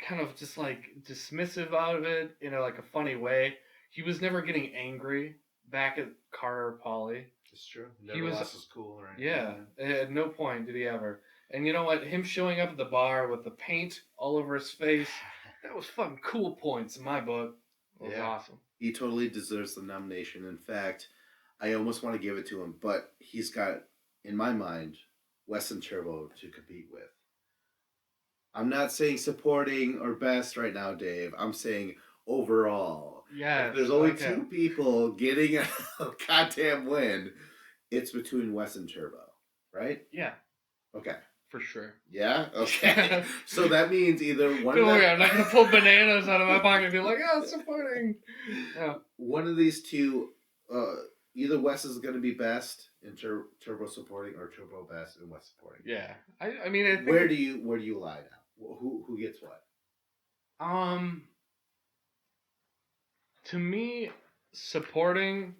kind of just like dismissive out of it in like a funny way. He was never getting angry back at Cara or Paulie. It's true. He lost his cool, right? Yeah, at no point did he ever. And you know what? Him showing up at the bar with the paint all over his face, that was fucking cool points in my book. was awesome. He totally deserves the nomination. In fact, I almost want to give it to him, but he's got, in my mind, Wes and Turbo to compete with. I'm not saying supporting or best right now, Dave. I'm saying overall. Yeah. If there's only two people getting a goddamn win, it's between Wes and Turbo, right? Yeah. Okay. For sure. Yeah? Okay. So that means either one Don't worry, I'm not going to pull bananas out of my pocket and be like, oh, supporting. Yeah. One of these two, either Wes is going to be best in Turbo supporting or Turbo best in Wes supporting. Yeah. I mean, I think where do you lie now? Who gets what? To me, supporting,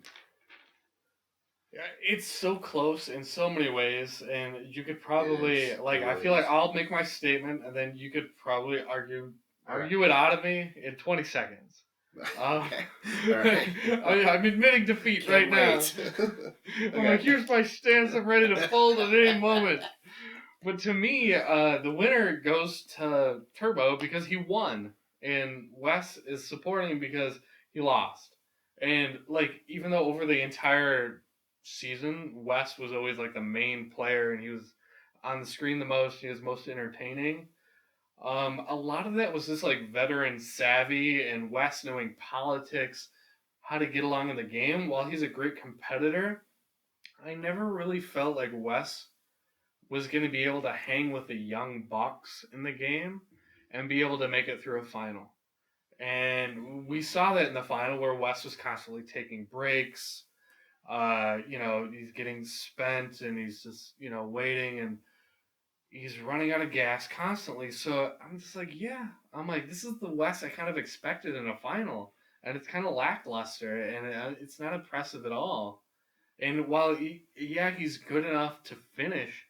it's so close in so many ways, and you could probably I feel like I'll make my statement, and then you could probably argue it out of me in 20 seconds. Okay. All right. I'm admitting defeat right now. I'm like, here's my stance. I'm ready to fold at any moment. But to me, the winner goes to Turbo because he won, and Wes is supporting him because he lost. And even though over the entire season, Wes was always the main player, and he was on the screen the most. He was most entertaining. A lot of that was just veteran savvy and Wes knowing politics, how to get along in the game. While he's a great competitor, I never really felt like Wes was going to be able to hang with the young bucks in the game and be able to make it through a final. And we saw that in the final where Wes was constantly taking breaks. He's getting spent and he's just, waiting and he's running out of gas constantly. So I'm just this is the Wes I kind of expected in a final. And it's kind of lackluster and it's not impressive at all. And while he's good enough to finish,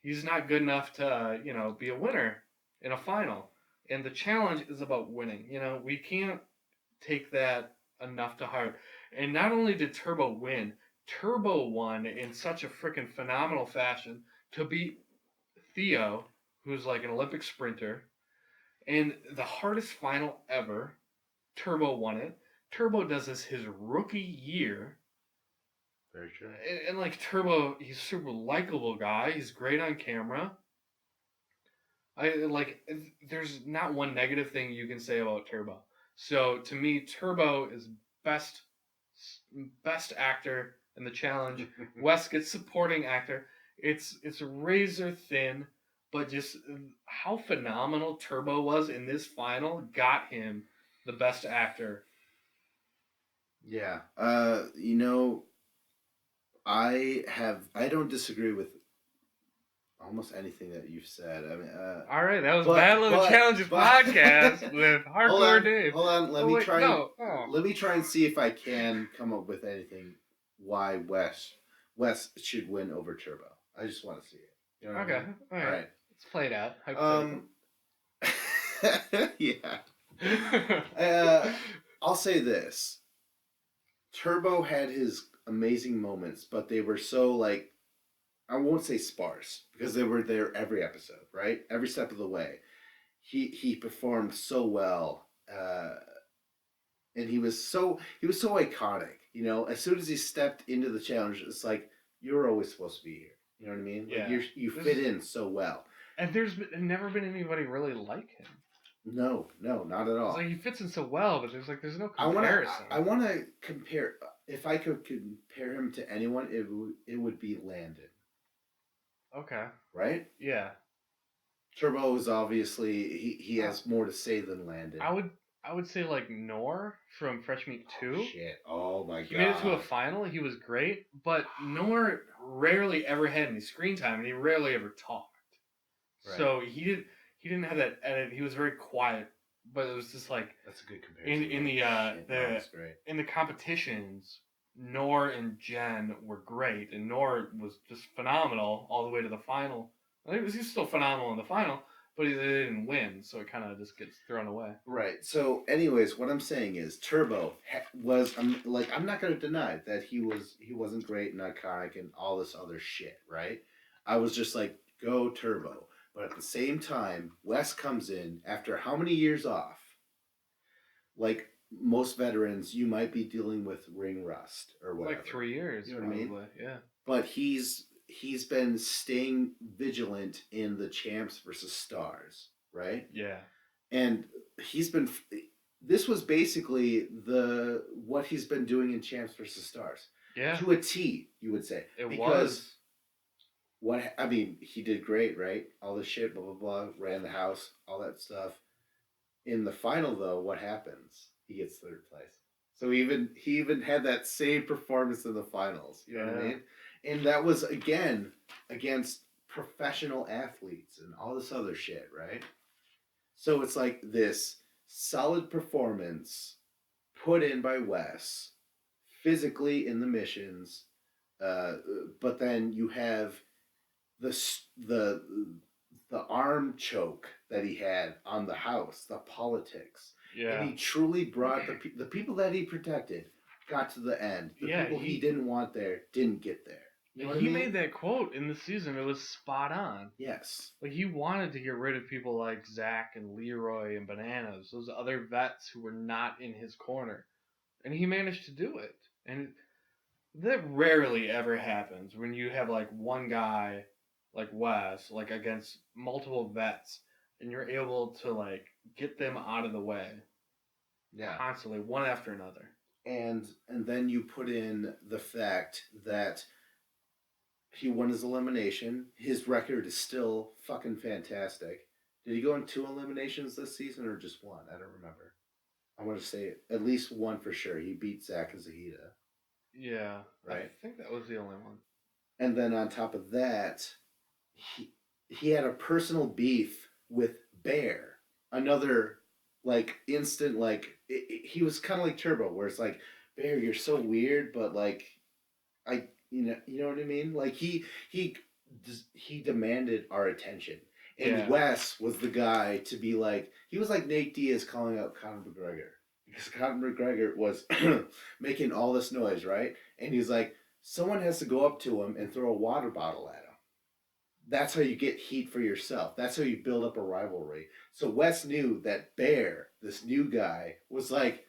he's not good enough to, be a winner in a final. And the challenge is about winning. We can't take that enough to heart. And not only did Turbo win, Turbo won in such a freaking phenomenal fashion to beat Theo, who's an Olympic sprinter, in the hardest final ever. Turbo won it. Turbo does this his rookie year. Very true. And Turbo, he's a super likable guy. He's great on camera. There's not one negative thing you can say about Turbo. So to me, Turbo is best actor in the challenge. Wes gets supporting actor. It's razor thin, but just how phenomenal Turbo was in this final got him the best actor. Yeah. I don't disagree with almost anything that you've said. I mean, all right, that was Battle of the Challenges podcast with Hardcore Dave. Hold on, let me try and see if I can come up with anything why Wes should win over Turbo. I just want to see it. You know okay, I mean? all right, let's play it out. Yeah. I'll say this: Turbo had his amazing moments, but they were so I won't say sparse because they were there every episode, right? Every step of the way. He performed so well, and he was so iconic. As soon as he stepped into the challenge, it's you're always supposed to be here. You know what I mean? Yeah. You fit in so well. And there's never been anybody really like him. No, not at all. He fits in so well, but there's no comparison. I want to compare. If I could compare him to anyone, it would be Landon. Okay. Right? Yeah. Turbo is obviously he has more to say than Landon. I would say Noor from Fresh Meat 2. Oh, shit. Oh my god. He made it to a final. He was great, but Noor rarely ever had any screen time, and he rarely ever talked. Right. So he didn't have that edit. He was very quiet, but it was just that's a good comparison. In the competitions, Noor and Jen were great, and Noor was just phenomenal all the way to the final. I think he's still phenomenal in the final, but they didn't win, so it kind of just gets thrown away. Right. So, anyways, what I'm saying is Turbo was I'm not going to deny that he wasn't great and iconic and all this other shit. Right. I was just go Turbo, but at the same time, Wes comes in after how many years off? most veterans, you might be dealing with ring rust or whatever. Like 3 years, you know probably. What I mean? Yeah. But he's been staying vigilant in the Champs versus Stars, right? Yeah. And he's been. This was basically what he's been doing in Champs versus Stars. Yeah. To a T, you would say. It because was. What I mean, he did great, right? All the shit, blah blah blah, ran the house, all that stuff. In the final, though, what happens? He gets third place. So he even had that same performance in the finals. You know what I mean? And that was again against professional athletes and all this other shit, right? So it's like this solid performance put in by Wes, physically in the missions, but then you have the arm choke that he had on the house, the politics. Yeah. And he truly brought the people that he protected got to the end. The people he didn't want there didn't get there. You know what I mean? Made that quote in the season. It was spot on. Yes. Like, he wanted to get rid of people like Zach and Leroy and Bananas, those other vets who were not in his corner. And he managed to do it. And that rarely ever happens when you have, like, one guy like Wes, like, against multiple vets, and you're able to, like, get them out of the way. Yeah. Constantly, one after another. And then you put in the fact that he won his elimination. His record is still fucking fantastic. Did he go in 2 eliminations this season or just 1? I don't remember. I want to say at least 1 for sure. He beat Zach and Zahida. Yeah. Right? I think that was the only one. And then on top of that, he had a personal beef with Bear. Another, like, instant, like, he was kind of like Turbo, where it's like, Bear, you're so weird, but, like, you know what I mean? Like, he demanded our attention. And Wes was the guy to be like, he was like Nate Diaz calling out Conor McGregor. Because Conor McGregor was making all this noise, right? And he's like, someone has to go up to him and throw a water bottle at him. That's how you get heat for yourself. That's how you build up a rivalry. So Wes knew that Bear, this new guy, was like,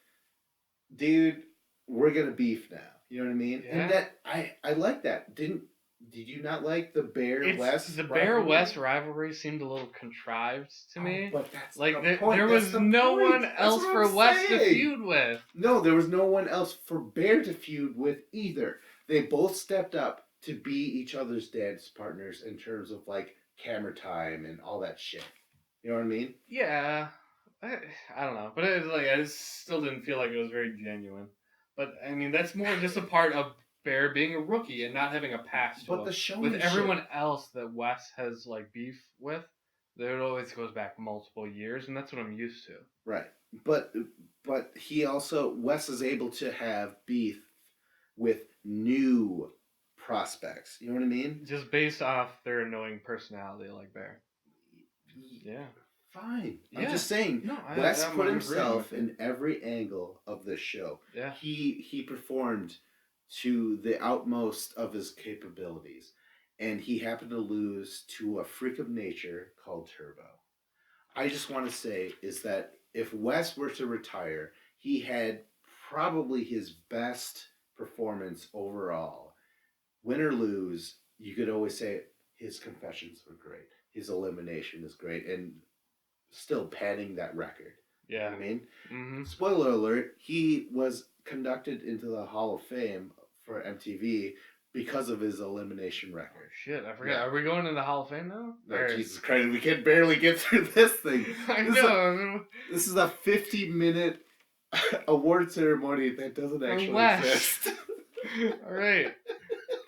dude, we're going to beef now. You know what I mean? Yeah. And that I like that. Did you not like the Bear-Wes? The Bear-Wes rivalry seemed a little contrived to me. But that's like the point. There was no one else for Wes to feud with. No, there was no one else for Bear to feud with either. They both stepped up to be each other's dance partners in terms of, like, camera time and all that shit. You know what I mean? Yeah. I don't know. But I just still didn't feel like it was very genuine. But, I mean, that's more just a part of Bear being a rookie and not having a past. But the show with everyone else that Wes has, like, beef with, it always goes back multiple years, and that's what I'm used to. Right. But he also, Wes is able to have beef with new prospects. You know what I mean? Just based off their annoying personality like Bear. Yeah. Fine. Yeah. I'm just saying. No, Wes put himself in every angle of this show. Yeah. He performed to the utmost of his capabilities, and he happened to lose to a freak of nature called Turbo. I just want to say is that if Wes were to retire, he had probably his best performance overall. Win or lose, you could always say his confessions were great. His elimination is great, and still padding that record. Yeah. You know what I mean? Mm-hmm. Spoiler alert, he was conducted into the Hall of Fame for MTV because of his elimination record. Oh, shit, I forgot. Yeah. Are we going to the Hall of Fame now? No, Jesus Christ, we can barely get through this thing. I know. This is a 50-minute award ceremony that doesn't actually exist. All right.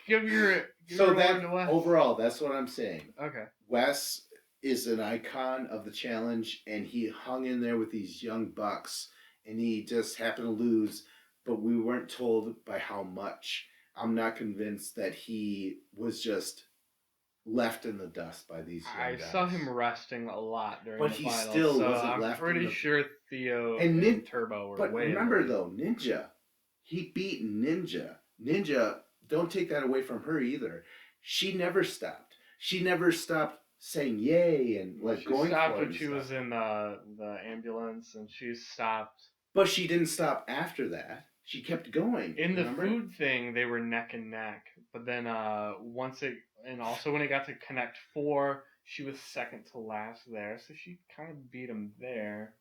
Give your so that overall, that's what I'm saying. Okay. Wes is an icon of the challenge, and he hung in there with these young bucks, and he just happened to lose, but we weren't told by how much. I'm not convinced that he was just left in the dust by these young guys. I saw him resting a lot during the finals. But he still wasn't left. I'm pretty sure Theo and Turbo were but way remember, though, Ninja. He beat Ninja. Ninja, don't take that away from her either. She never stopped. She never stopped saying yay and, like, going for it. She stopped when she was in the ambulance, and she stopped But she didn't stop after that. She kept going. In the remember? food thing, they were neck and neck. But then and also when it got to Connect 4, she was second to last there, so she kind of beat him there.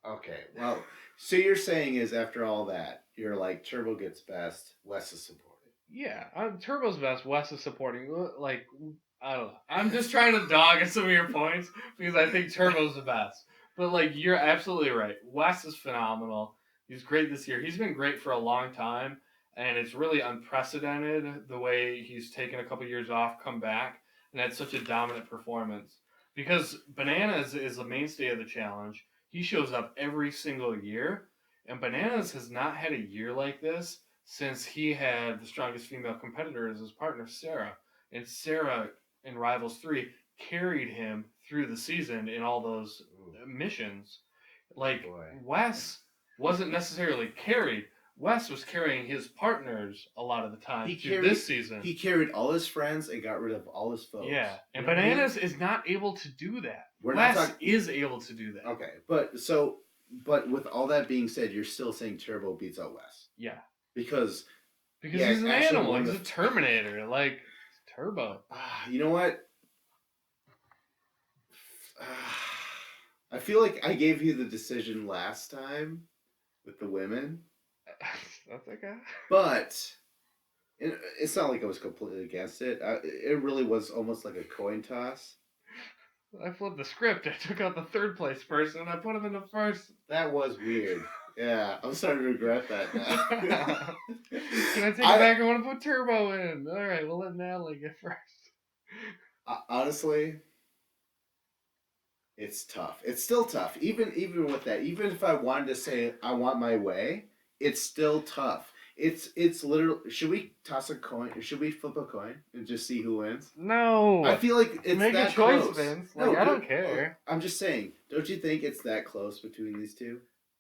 Okay. Well, so you're saying is after all that, you're like Turbo gets best, Wes is supported. Yeah, Turbo's best. Wes is supporting. Like, I don't know. I'm just trying to dog at some of your points because I think Turbo's the best. But like, you're absolutely right. Wes is phenomenal. He's great this year. He's been great for a long time, and it's really unprecedented the way he's taken a couple years off, come back, and had such a dominant performance. Because Bananas is the mainstay of the challenge. He shows up every single year, and Bananas has not had a year like this since he had the strongest female competitor as his partner, Sarah. And Sarah in Rivals 3 carried him through the season in all those missions. Like, Wes wasn't necessarily carried. Wes was carrying his partners a lot of the time this season. He carried all his friends and got rid of all his foes. Yeah, and Bananas is not able to do that. Wes is able to do that. Okay, but with all that being said, you're still saying Turbo beats out Wes. Yeah. Because he's an animal. He's a Terminator. Like, Turbo. You know what? I feel like I gave you the decision last time with the women. That's okay. But it's not like I was completely against it. It really was almost like a coin toss. I flipped the script. I took out the third place person and I put him in the first. That was weird. Yeah, I'm starting to regret that now. Can I take it back? I want to put Turbo in. All right, we'll let Natalie get first. Honestly, it's tough. It's still tough. Even with that, even if I wanted to say I want my way, it's still tough. It's literally. Should we toss a coin? Should we flip a coin and just see who wins? No. I feel like it's make that a choice, close. Vince. Like, I don't care. I'm just saying. Don't you think it's that close between these two?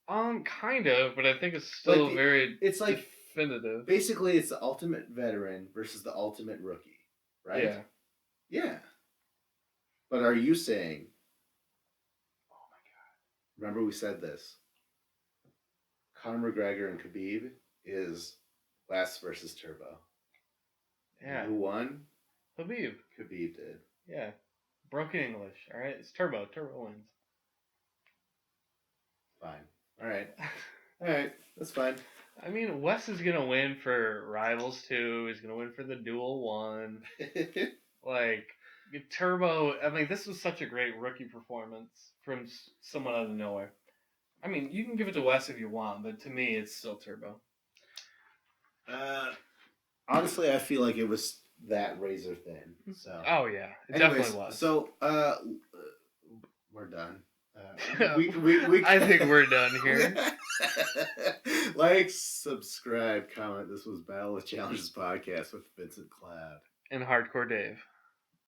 Kind of, but I think it's still like very. It's like definitive. Basically, it's the ultimate veteran versus the ultimate rookie, right? Yeah. Yeah. But are you saying? Oh my God! Remember we said this. Conor McGregor and Khabib is Wes versus Turbo. Yeah. And who won? Khabib. Khabib did. Yeah. Broken English. All right, it's Turbo. Turbo wins. Fine. All right. All right. That's fine. I mean, Wes is gonna win for Rivals 2. He's gonna win for the Duel 1. Like, Turbo. I mean, this was such a great rookie performance from someone out of nowhere. I mean, you can give it to Wes if you want, but to me, it's still Turbo. Honestly, I feel like it was that razor thin. So. Oh yeah, it definitely was. So we're done. I think we're done here. Like, subscribe, comment. This was Battle of Challenges podcast with Vincent Cloud and Hardcore Dave.